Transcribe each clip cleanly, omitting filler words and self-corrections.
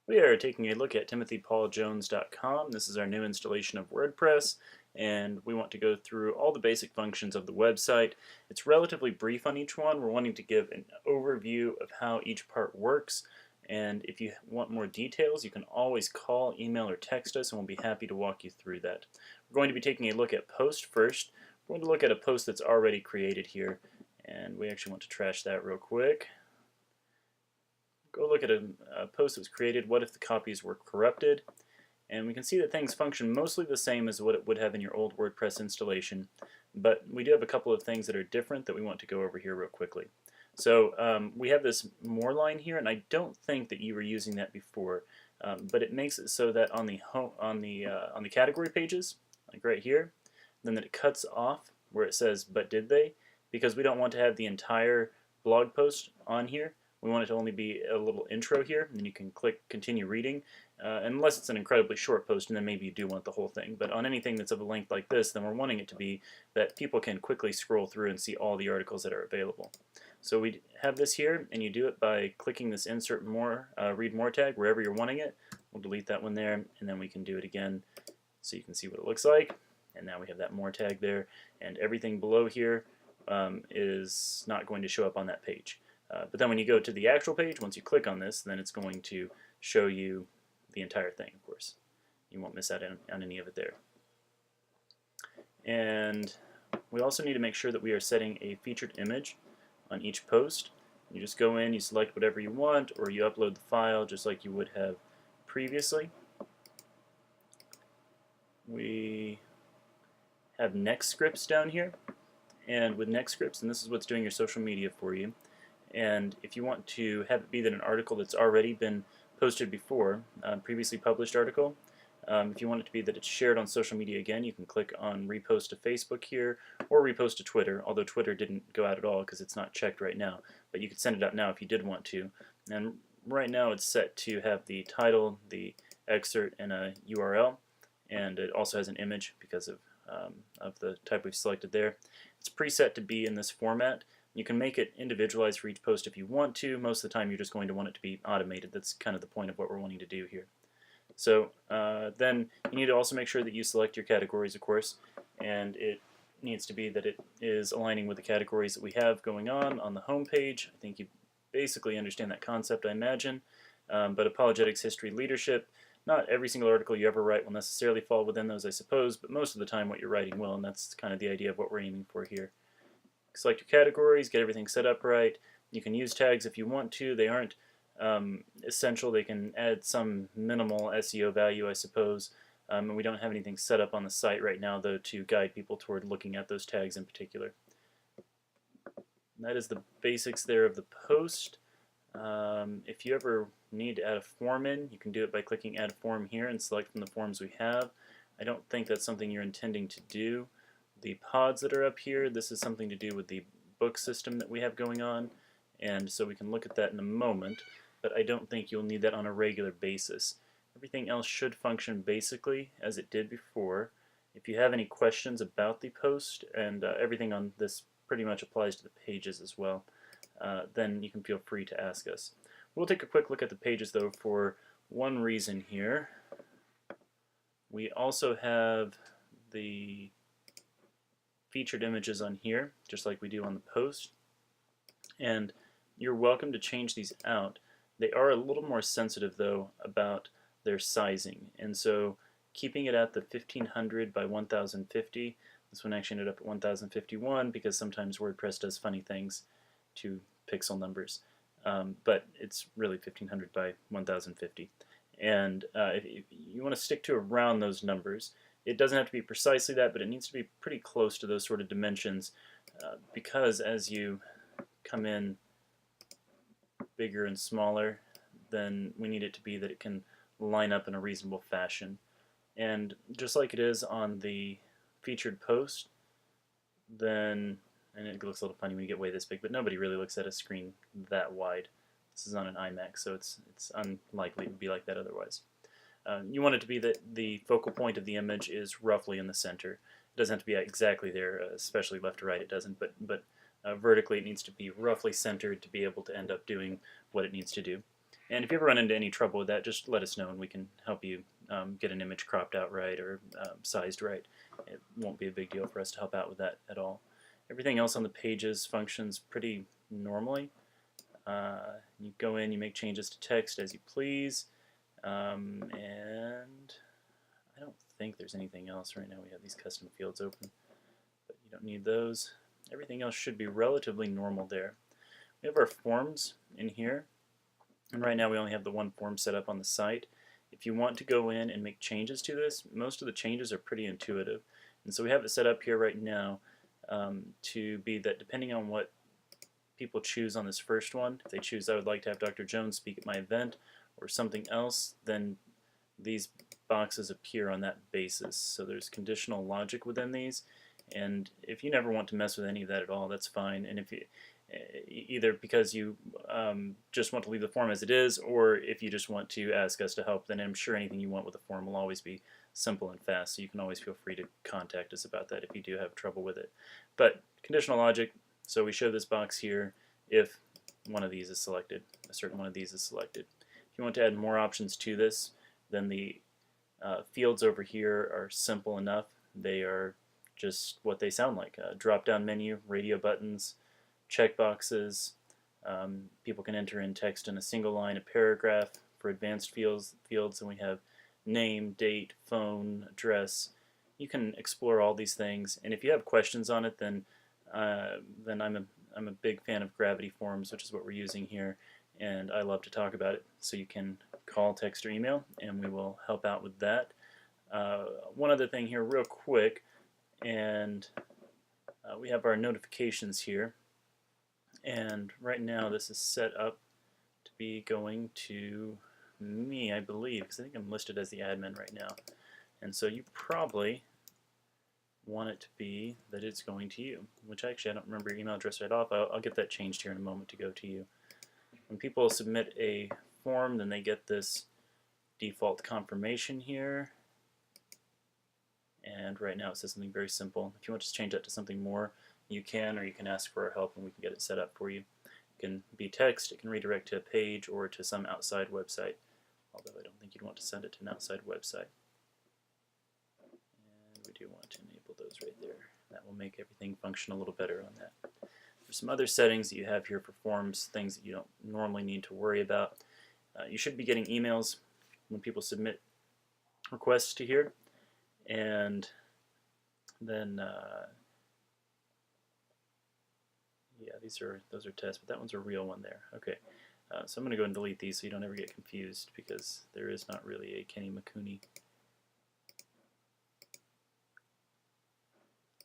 We are taking a look at timothypauljones.com. This is our new installation of WordPress, and we want to go through all the basic functions of the website. It's relatively brief on each one. We're wanting to give an overview of how each part works, and if you want more details, you can always call, email, or text us, and we'll be happy to walk you through that. We're going to be taking a look at post first. We're going to look at a post that's already created here, and we actually want to trash that real quick. Go look at a post that was created. What if the copies were corrupted? And we can see that things function mostly the same as what it would have in your old WordPress installation, but we do have a couple of things that are different that we want to go over here real quickly. So we have this more line here, and I don't think that you were using that before, but it makes it so that on the category pages, like right here, then that it cuts off where it says "but did they," because we don't want to have the entire blog post on here. We want it to only be a little intro here, and then you can click continue reading, unless it's an incredibly short post, and then maybe you do want the whole thing. But on anything that's of a length like this, then we're wanting it to be that people can quickly scroll through and see all the articles that are available. So we have this here, and you do it by clicking this insert more, read more tag wherever you're wanting it. We'll delete that one there, and then we can do it again so you can see what it looks like. And now we have that more tag there, and everything below here is not going to show up on that page. But then when you go to the actual page, once you click on this, then it's going to show you the entire thing, of course. You won't miss out on any of it there. And we also need to make sure that we are setting a featured image on each post. You just go in, you select whatever you want, or you upload the file just like you would have previously. We have next scripts down here. And with next scripts, and this is what's doing your social media for you, and if you want to have it be that an article that's already been posted before, previously published article, if you want it to be that it's shared on social media again, you can click on repost to Facebook here, or repost to Twitter, although Twitter didn't go out at all because it's not checked right now, but you could send it out now if you did want to. And right now it's set to have the title, the excerpt, and a URL, and it also has an image because of the type we've selected there. It's preset to be in this format. You can make it individualized for each post if you want to. Most of the time you're just going to want it to be automated. That's kind of the point of what we're wanting to do here. So then you need to also make sure that you select your categories, of course, and it needs to be that it is aligning with the categories that we have going on the home page. I think you basically understand that concept, I imagine. But apologetics, history, leadership, not every single article you ever write will necessarily fall within those, I suppose, but most of the time what you're writing will, and that's kind of the idea of what we're aiming for here. Select your categories, get everything set up right. You can use tags if you want to. They aren't essential. They can add some minimal SEO value, I suppose. And we don't have anything set up on the site right now, though, to guide people toward looking at those tags in particular. And that is the basics there of the post. If you ever need to add a form in, you can do it by clicking Add Form here and select from the forms we have. I don't think that's something you're intending to do. The pods that are up here, this is something to do with the book system that we have going on, and so we can look at that in a moment, but I don't think you'll need that on a regular basis. Everything else should function basically as it did before. If you have any questions about the post, and everything on this pretty much applies to the pages as well, then you can feel free to ask us. We'll take a quick look at the pages though for one reason here. We also have the featured images on here, just like we do on the post, and you're welcome to change these out. They are a little more sensitive though about their sizing, and so keeping it at the 1500 by 1050, this one actually ended up at 1051 because sometimes WordPress does funny things to pixel numbers, but it's really 1500 by 1050, and if you want to stick to around those numbers. It doesn't have to be precisely that, but it needs to be pretty close to those sort of dimensions, because as you come in bigger and smaller, then we need it to be that it can line up in a reasonable fashion. And just like it is on the featured post, then, and it looks a little funny when you get way this big, but nobody really looks at a screen that wide. This is on an iMac, so it's unlikely to be like that otherwise. You want it to be that the focal point of the image is roughly in the center. It doesn't have to be exactly there, especially left to right it doesn't, but vertically it needs to be roughly centered to be able to end up doing what it needs to do. And if you ever run into any trouble with that, just let us know and we can help you get an image cropped out right or sized right. It won't be a big deal for us to help out with that at all. Everything else on the pages functions pretty normally. You go in, you make changes to text as you please, and I don't think there's anything else right now. We have these custom fields open, but you don't need those. Everything else should be relatively normal there. We have our forms in here, and right now we only have the one form set up on the site. If you want to go in and make changes to this, most of the changes are pretty intuitive. And so we have it set up here right now to be that depending on what people choose on this first one, if they choose I would like to have Dr. Jones speak at my event or something else, then these boxes appear on that basis. So there's conditional logic within these, and if you never want to mess with any of that at all, that's fine. And if you either because you just want to leave the form as it is, or if you just want to ask us to help, then I'm sure anything you want with the form will always be simple and fast, so you can always feel free to contact us about that if you do have trouble with it. But conditional logic, so we show this box here if one of these is selected, a certain one of these is selected. If you want to add more options to this, then the fields over here are simple enough. They are just what they sound like. Drop-down menu, radio buttons, checkboxes. People can enter in text in a single line, a paragraph. For advanced fields, and we have name, date, phone, address. You can explore all these things, and if you have questions on it, then I'm a big fan of Gravity Forms, which is what we're using here, and I love to talk about it. So you can call, text, or email, and we will help out with that. One other thing here, real quick, and we have our notifications here. And right now this is set up to be going to me, I believe, because I think I'm listed as the admin right now. And so you probably want it to be that it's going to you, which actually I don't remember your email address right off. I'll get that changed here in a moment to go to you. When people submit a form, then they get this default confirmation here. And right now it says something very simple. If you want to change that to something more, you can, or you can ask for our help and we can get it set up for you. It can be text, it can redirect to a page or to some outside website, although I don't think you'd want to send it to an outside website. And we do want to enable those right there. That will make everything function a little better on that. There's some other settings that you have here for forms, things that you don't normally need to worry about. You should be getting emails when people submit requests to here, and then yeah, those are tests, but that one's a real one there. Okay, so I'm going to go and delete these so you don't ever get confused, because there is not really a Kenny McCooney.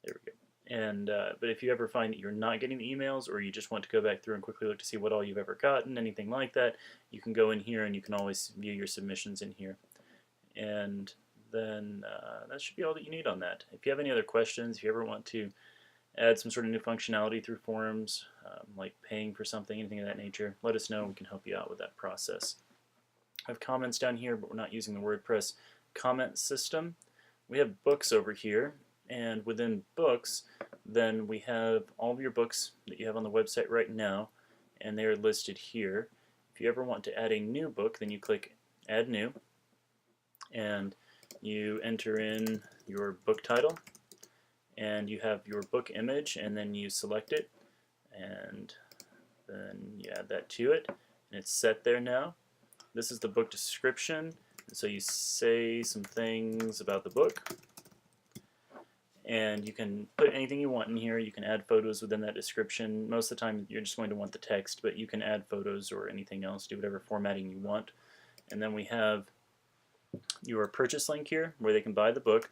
There we go. And but if you ever find that you're not getting the emails, or you just want to go back through and quickly look to see what all you've ever gotten, anything like that, you can go in here and you can always view your submissions in here. And then that should be all that you need on that. If you have any other questions, if you ever want to add some sort of new functionality through forums, like paying for something, anything of that nature, let us know and we can help you out with that process. I have comments down here, but we're not using the WordPress comment system. We have books over here, and within books, then we have all of your books that you have on the website right now, and they are listed here. If you ever want to add a new book, then you click Add New, and you enter in your book title, and you have your book image, and then you select it, and then you add that to it, and it's set there now. This is the book description, and so you say some things about the book, and you can put anything you want in here. You can add photos within that description. Most of the time you're just going to want the text, but you can add photos or anything else, do whatever formatting you want. And then we have your purchase link here where they can buy the book,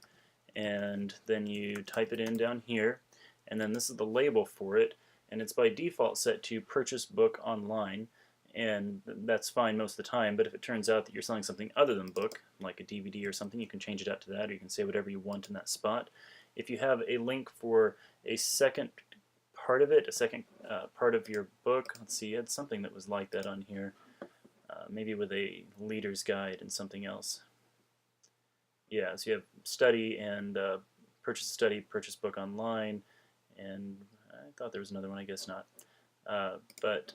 and then you type it in down here, and then this is the label for it, and it's by default set to purchase book online, and that's fine most of the time. But if it turns out that you're selling something other than book, like a DVD or something, you can change it out to that, or you can say whatever you want in that spot. If you have a link for a second part of it, a second part of your book, let's see, you had something that was like that on here, maybe with a leader's guide and something else. Yeah, so you have study and purchase study, purchase book online, and I thought there was another one, I guess not. But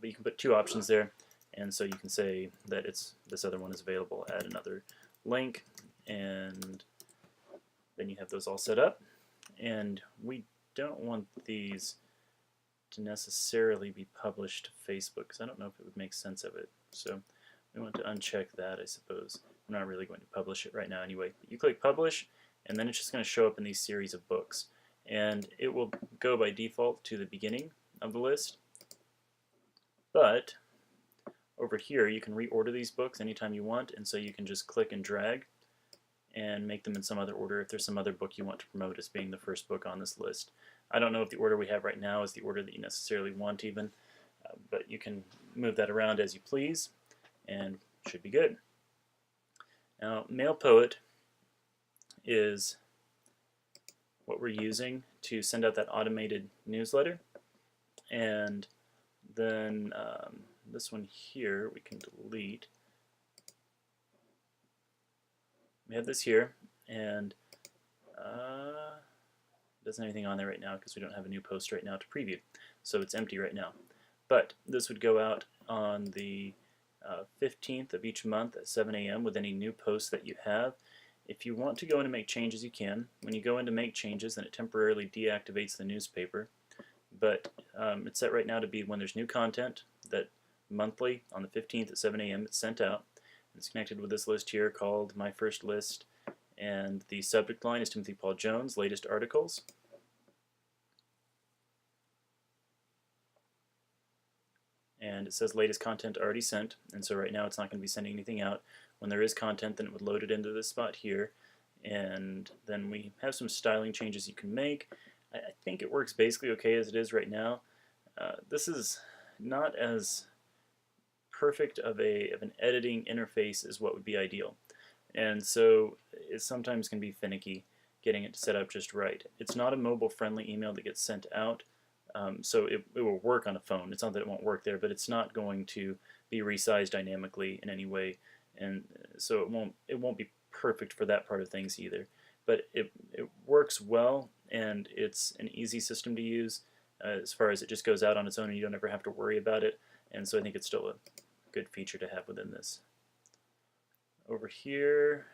you can put two options there. and so you can say that this other one is available, add another link, and then you have those all set up. And we don't want these to necessarily be published to Facebook, because I don't know if it would make sense of it. So we want to uncheck that, I suppose. I'm not really going to publish it right now anyway. You click publish, and then it's just going to show up in these series of books. And it will go by default to the beginning of the list. But over here, you can reorder these books anytime you want, and so you can just click and drag and make them in some other order if there's some other book you want to promote as being the first book on this list. I don't know if the order we have right now is the order that you necessarily want even, but you can move that around as you please, and it should be good. Now, Mail Poet is what we're using to send out that automated newsletter, and then this one here we can delete. We have this here, and doesn't have anything on there right now because we don't have a new post right now to preview, so it's empty right now. But this would go out on the 15th of each month at 7 a.m. with any new posts that you have. If you want to go in and make changes, you can. When you go in to make changes, then it temporarily deactivates the newspaper. But it's set right now to be when there's new content, that monthly on the 15th at 7 a.m. it's sent out. It's connected with this list here called My First List, and the subject line is Timothy Paul Jones, latest articles. And it says latest content already sent, and so right now it's not going to be sending anything out. When there is content, then it would load it into this spot here, and then we have some styling changes you can make. I think it works basically okay as it is right now. This is not as perfect of an editing interface as what would be ideal, and so it sometimes can be finicky getting it set up just right. It's not a mobile friendly email that gets sent out. So it will work on a phone. It's not that it won't work there, but it's not going to be resized dynamically in any way, and so it won't be perfect for that part of things either. But it works well, and it's an easy system to use as far as it just goes out on its own and you don't ever have to worry about it. And so I think it's still a good feature to have within this. Over here,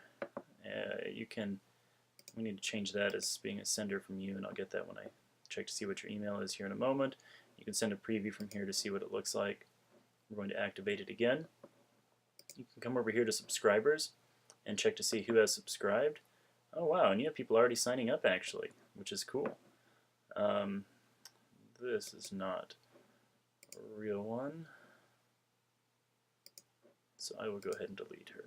we need to change that as being a sender from you, and I'll get that when I check to see what your email is here in a moment. You can send a preview from here to see what it looks like. We're going to activate it again. You can come over here to subscribers and check to see who has subscribed. Oh wow, and you have people already signing up actually, which is cool. This is not a real one, so I will go ahead and delete her.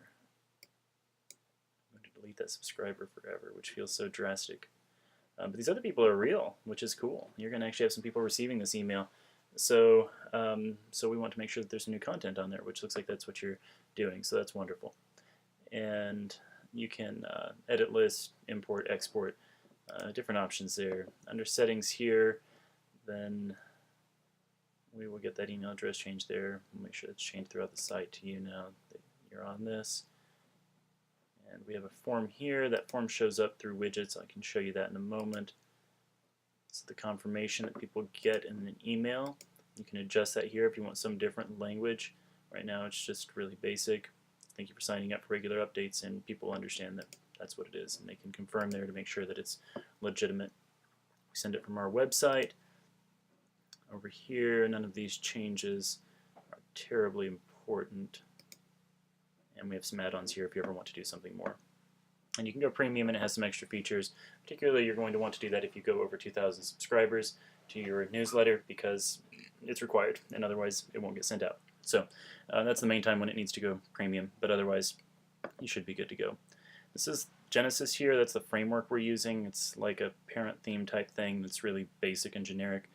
I'm going to delete that subscriber forever, which feels so drastic. But these other people are real, which is cool. You're going to actually have some people receiving this email. So, so we want to make sure that there's some new content on there, which looks like that's what you're doing. So that's wonderful. And you can edit list, import, export, different options there. Under settings here, then we will get that email address changed there. We'll make sure it's changed throughout the site to you now that you're on this. And we have a form here. That form shows up through widgets. I can show you that in a moment. It's the confirmation that people get in an email. You can adjust that here if you want some different language. Right now it's just really basic. Thank you for signing up for regular updates, and people understand that that's what it is, and they can confirm there to make sure that it's legitimate. We send it from our website. Over here, none of these changes are terribly important. And we have some add-ons here if you ever want to do something more. And you can go premium, and it has some extra features. Particularly, you're going to want to do that if you go over 2,000 subscribers to your newsletter, because it's required, and otherwise it won't get sent out. So that's the main time when it needs to go premium, but otherwise you should be good to go. This is Genesis here. That's the framework we're using. It's like a parent theme type thing that's really basic and generic.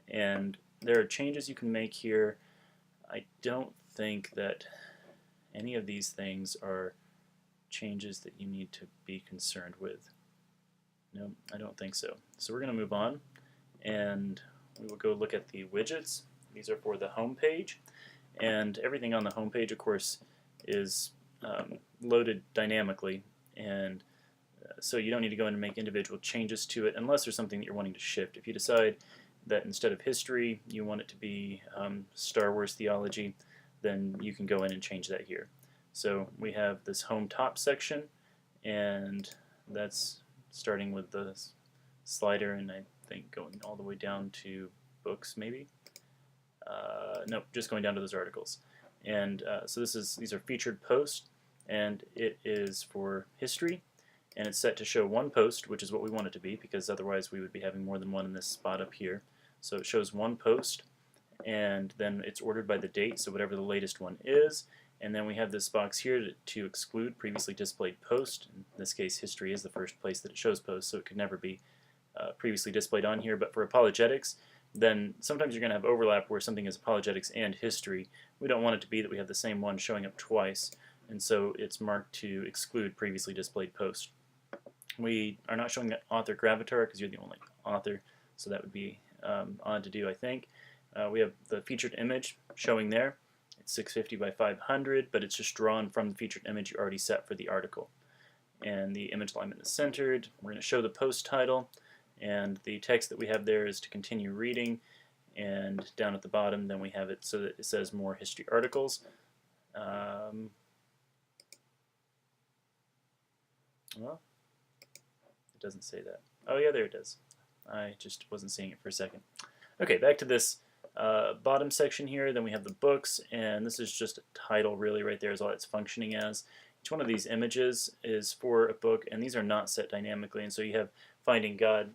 And there are changes you can make here. I don't think that any of these things are changes that you need to be concerned with. No, I don't think so. So we're going to move on, and we will go look at the widgets. These are for the home page, and everything on the home page, of course, is loaded dynamically, and so you don't need to go in and make individual changes to it unless there's something that you're wanting to shift. If you decide that instead of history you want it to be Star Wars theology, then you can go in and change that here. So we have this home top section, and that's starting with the slider, and I think going all the way down to books maybe. Nope, just going down to those articles. And so these are featured posts, and it is for history, and it's set to show one post, which is what we want it to be, because otherwise we would be having more than one in this spot up here. So it shows one post, and then it's ordered by the date, so whatever the latest one is. And then we have this box here to exclude previously displayed post. In this case, history is the first place that it shows posts, so it could never be previously displayed on here. But for apologetics, then sometimes you're going to have overlap where something is apologetics and history. We don't want it to be that we have the same one showing up twice, and so it's marked to exclude previously displayed post. We are not showing that author gravatar because you're the only author, so that would be odd to do, I think. We have the featured image showing there. It's 650 by 500, but it's just drawn from the featured image you already set for the article. And the image alignment is centered. We're going to show the post title, and the text that we have there is to continue reading. And down at the bottom, then we have it so that it says more history articles. Well, it doesn't say that. Oh yeah, there it is. I just wasn't seeing it for a second. Okay, back to this bottom section here. Then we have the books, and this is just a title really right there is all it's functioning as. Each one of these images is for a book, and these are not set dynamically, and so you have Finding God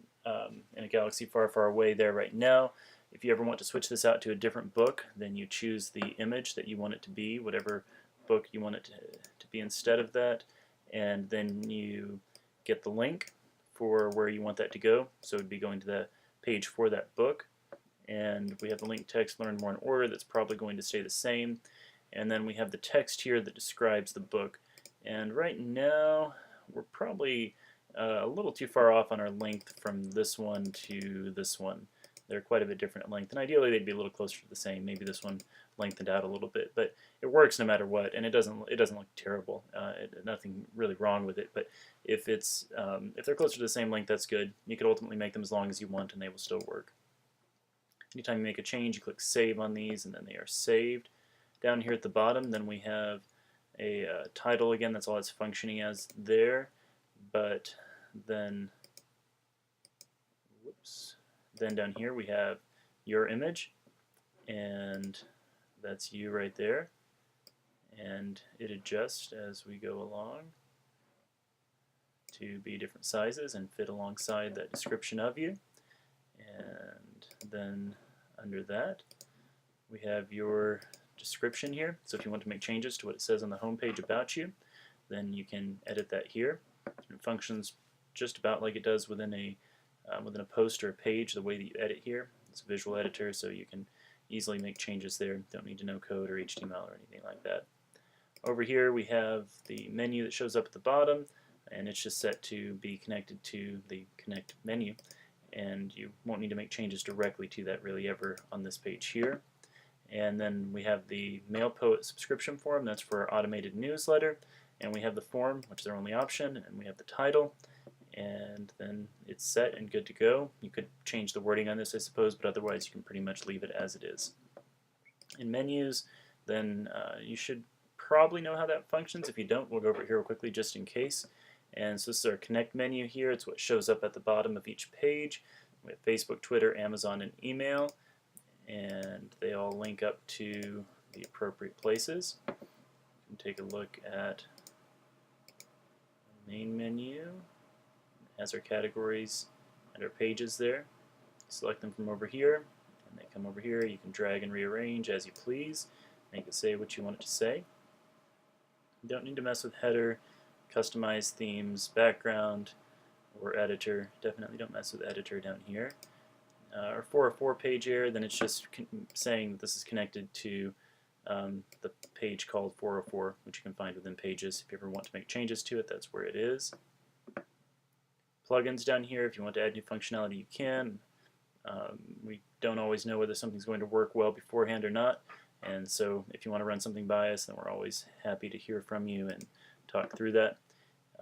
in a Galaxy Far, Far Away there right now. If you ever want to switch this out to a different book, then you choose the image that you want it to be, whatever book you want it to be instead of that, and then you get the link for where you want that to go. So it would be going to the page for that book, and we have the link text learn more in order that's probably going to stay the same, and then we have the text here that describes the book. And right now we're probably a little too far off on our length from this one to this one. They're quite a bit different in length, and ideally they'd be a little closer to the same. Maybe this one lengthened out a little bit, but it works no matter what, and it doesn't look terrible. Nothing really wrong with it. But if they're closer to the same length, that's good. You could ultimately make them as long as you want, and they will still work. Anytime you make a change, you click Save on these, and then they are saved. Down here at the bottom, then we have a title again. That's all it's functioning as there. But then, whoops. Then down here we have your image, and that's you right there. And it adjusts as we go along to be different sizes and fit alongside that description of you. And then under that we have your description here. So if you want to make changes to what it says on the home page about you, then you can edit that here. It functions just about like it does within a post or a page, the way that you edit here. It's a visual editor, so you can easily make changes there. Don't need to know code or HTML or anything like that. Over here we have the menu that shows up at the bottom, and it's just set to be connected to the Connect menu, and you won't need to make changes directly to that really ever on this page here. And then we have the MailPoet subscription form. That's for our automated newsletter. And we have the form, which is our only option, and we have the title, and then it's set and good to go. You could change the wording on this, I suppose, but otherwise you can pretty much leave it as it is. In menus, then you should probably know how that functions. If you don't, we'll go over it here real quickly just in case. And so this is our Connect menu here. It's what shows up at the bottom of each page. We have Facebook, Twitter, Amazon, and email, and they all link up to the appropriate places. You can take a look at the main menu. It has our categories and our pages there. Select them from over here, and they come over here. You can drag and rearrange as you please. Make it say what you want it to say. You don't need to mess with header, customize themes, background, or editor. Definitely don't mess with editor down here. Our 404 page here, then it's just saying that this is connected to the page called 404, which you can find within Pages. If you ever want to make changes to it, that's where it is. Plugins down here, if you want to add new functionality, you can. We don't always know whether something's going to work well beforehand or not, and so if you want to run something by us, then we're always happy to hear from you and talk through that.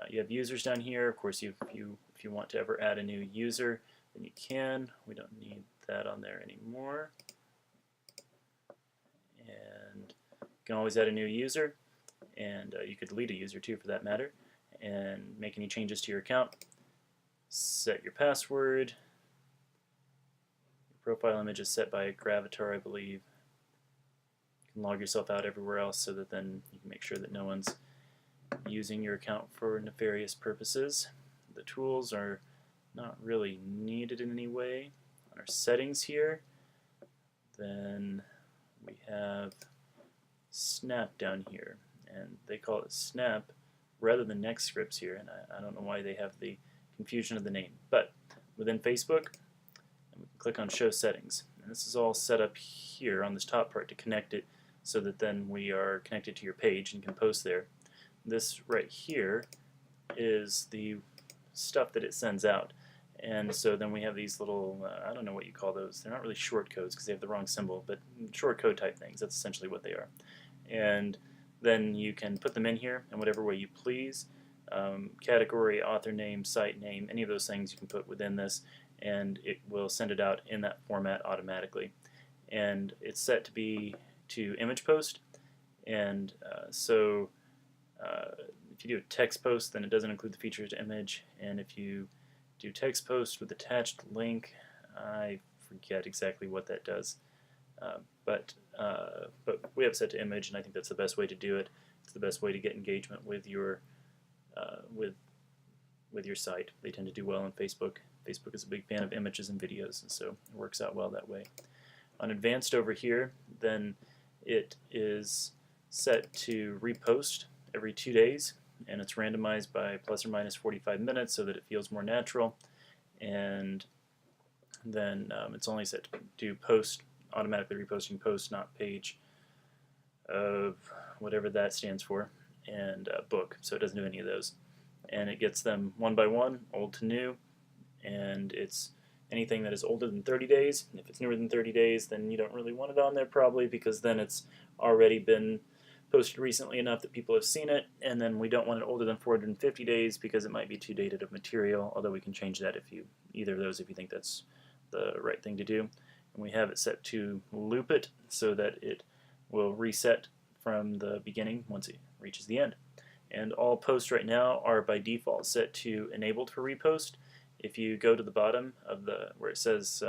You have users down here. Of course, if you want to ever add a new user, then you can. We don't need that on there anymore. And can always add a new user, and you could delete a user too for that matter, and make any changes to your account. Set your password. Your profile image is set by Gravatar, I believe. You can log yourself out everywhere else so that then you can make sure that no one's using your account for nefarious purposes. The tools are not really needed in any way. On our settings here, then we have Snap down here, and they call it Snap rather than Next Scripts here, and I don't know why they have the confusion of the name. But within Facebook, we can click on Show Settings, and this is all set up here on this top part to connect it so that then we are connected to your page and can post there. This right here is the stuff that it sends out. And so then we have these little, I don't know what you call those. They're not really short codes because they have the wrong symbol, but short code type things. That's essentially what they are. And then you can put them in here in whatever way you please. Category, author name, site name, any of those things you can put within this, and it will send it out in that format automatically. And it's set to be to image post. And so if you do a text post, then it doesn't include the feature to image. And if you do text post with attached link, I forget exactly what that does, but we have it set to image, and I think that's the best way to do it. It's the best way to get engagement with your with your site. They tend to do well on Facebook. Facebook is a big fan of images and videos, and so it works out well that way. On advanced over here, then it is set to repost every 2 days, and it's randomized by plus or minus 45 minutes so that it feels more natural. And then it's only set to do post, automatically reposting post, not page of whatever that stands for, and book, so it doesn't do any of those. And it gets them one by one, old to new, and it's anything that is older than 30 days. If it's newer than 30 days, then you don't really want it on there probably, because then it's already been posted recently enough that people have seen it, and then we don't want it older than 450 days because it might be too dated of material, although we can change that if you, either of those if you think that's the right thing to do. And we have it set to loop it so that it will reset from the beginning once it reaches the end. And all posts right now are by default set to enabled for repost. If you go to the bottom of the where it says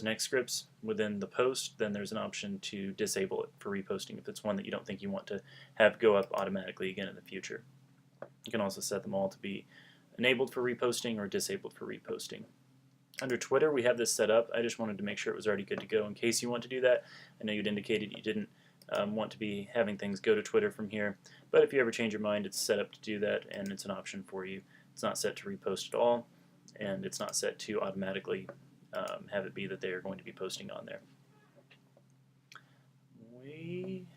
Next Scripts within the post, then there's an option to disable it for reposting if it's one that you don't think you want to have go up automatically again in the future. You can also set them all to be enabled for reposting or disabled for reposting. Under Twitter, we have this set up. I just wanted to make sure it was already good to go in case you want to do that. I know you'd indicated you didn't want to be having things go to Twitter from here, but if you ever change your mind, it's set up to do that, and it's an option for you. It's not set to repost at all, and it's not set to automatically have it be that they are going to be posting on there. We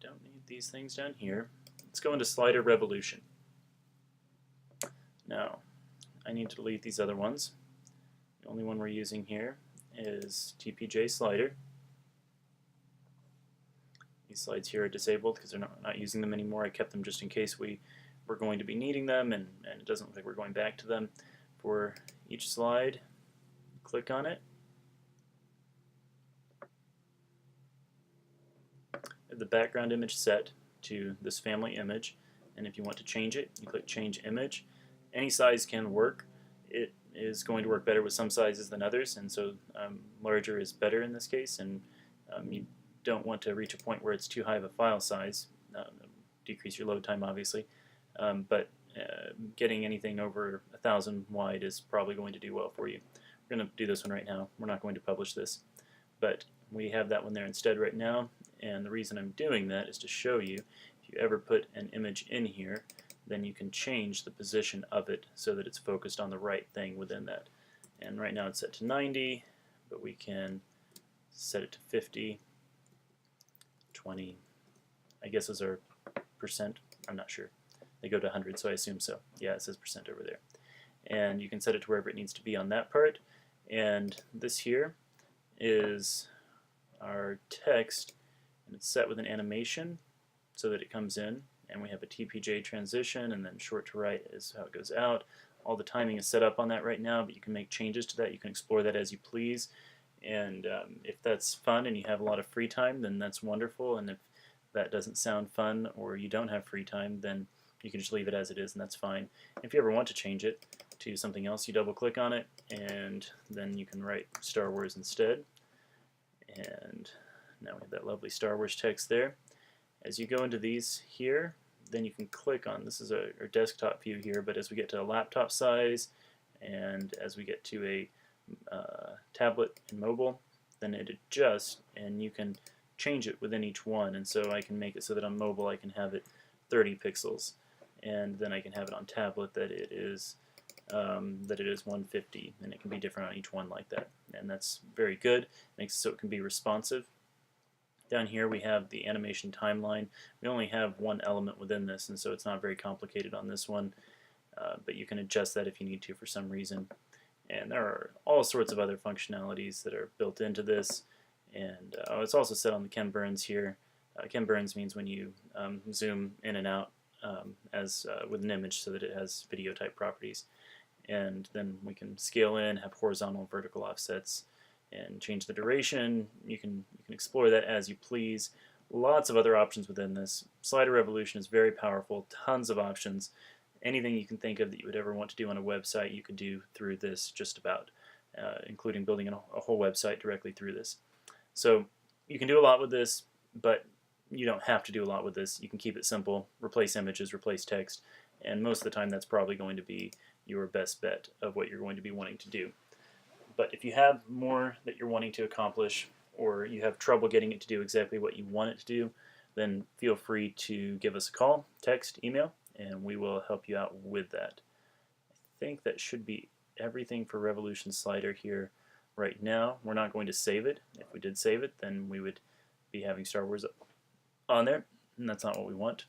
don't need these things down here. Let's go into Slider Revolution. Now, I need to delete these other ones. The only one we're using here is TPJ Slider. These slides here are disabled because they're not using them anymore. I kept them just in case we were going to be needing them, and it doesn't look like we're going back to them. For each slide, click on it. The background image set to this family image, and if you want to change it, you click Change Image. Any size can work. It is going to work better with some sizes than others, and so larger is better in this case, and you don't want to reach a point where it's too high of a file size. Decrease your load time, obviously, but getting anything over 1,000 wide is probably going to do well for you. We're going to do this one right now. We're not going to publish this, but we have that one there instead right now, and the reason I'm doing that is to show you if you ever put an image in here, then you can change the position of it so that it's focused on the right thing within that. And right now it's set to 90, but we can set it to 50, 20, I guess those are percent, I'm not sure. They go to 100, so I assume so. Yeah, it says percent over there. And you can set it to wherever it needs to be on that part. And this here is our text, and it's set with an animation so that it comes in, and we have a TPJ transition, and then short to right is how it goes out. All the timing is set up on that right now, but you can make changes to that. You can explore that as you please, And if that's fun and you have a lot of free time, then that's wonderful. And if that doesn't sound fun or you don't have free time, then you can just leave it as it is, and that's fine. If you ever want to change it to something else, you double click on it, and then you can write Star Wars instead. And now we have that lovely Star Wars text there. As you go into these here, then you can click on, this is our desktop view here, but as we get to a laptop size and as we get to a tablet and mobile, then it adjusts and you can change it within each one. And so I can make it so that on mobile I can have it 30 pixels, and then I can have it on tablet that it is 150, and it can be different on each one like that. And that's very good. Makes it so it can be responsive. Down here we have the animation timeline. We only have one element within this, and so it's not very complicated on this one, but you can adjust that if you need to for some reason. And there are all sorts of other functionalities that are built into this, and it's also set on the Ken Burns here. Ken Burns means when you zoom in and out with an image so that it has video type properties. And then we can scale in, have horizontal and vertical offsets, and change the duration. You can explore that as you please. Lots of other options within this. Slider Revolution is very powerful, tons of options. Anything you can think of that you would ever want to do on a website, you could do through this just about, including building a whole website directly through this. So you can do a lot with this, but you don't have to do a lot with this. You can keep it simple, replace images, replace text, and most of the time that's probably going to be your best bet of what you're going to be wanting to do. But if you have more that you're wanting to accomplish, or you have trouble getting it to do exactly what you want it to do, then feel free to give us a call, text, email, and we will help you out with that. I think that should be everything for Revolution Slider here right now. We're not going to save it. If we did save it, then we would be having Star Wars on there, and that's not what we want.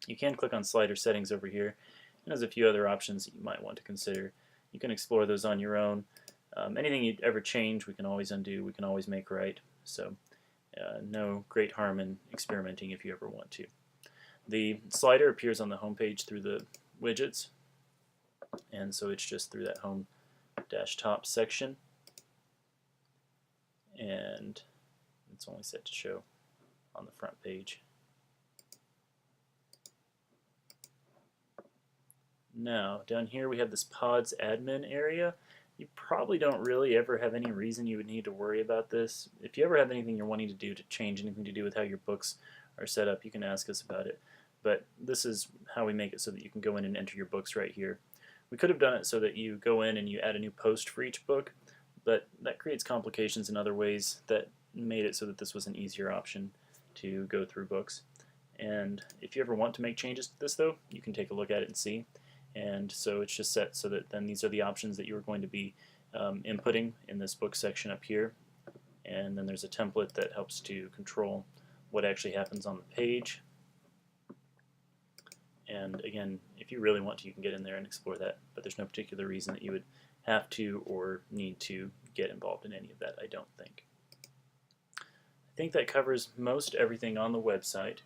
You can click on Slider Settings over here, and there's a few other options that you might want to consider. You can explore those on your own. Anything you'd ever change, we can always undo, we can always make right. So no great harm in experimenting if you ever want to. The slider appears on the home page through the widgets, and so it's just through that home-top section, and it's only set to show on the front page. Now, down here we have this Pods admin area. You probably don't really ever have any reason you would need to worry about this. If you ever have anything you're wanting to do to change anything to do with how your books are set up, you can ask us about it. But this is how we make it so that you can go in and enter your books right here. We could have done it so that you go in and you add a new post for each book, but that creates complications in other ways that made it so that this was an easier option to go through books. And if you ever want to make changes to this, though, you can take a look at it and see. And so it's just set so that then these are the options that you're going to be inputting in this book section up here. And then there's a template that helps to control what actually happens on the page. And again, if you really want to, you can get in there and explore that, but there's no particular reason that you would have to or need to get involved in any of that, I don't think. I think that covers most everything on the website.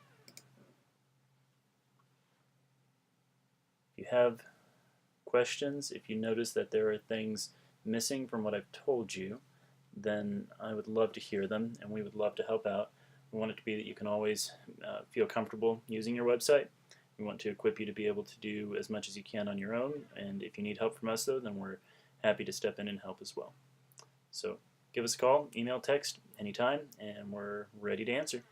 If you have questions, if you notice that there are things missing from what I've told you, then I would love to hear them, and we would love to help out. We want it to be that you can always feel comfortable using your website. We want to equip you to be able to do as much as you can on your own, and if you need help from us, though, then we're happy to step in and help as well. So give us a call, email, text, anytime, and we're ready to answer.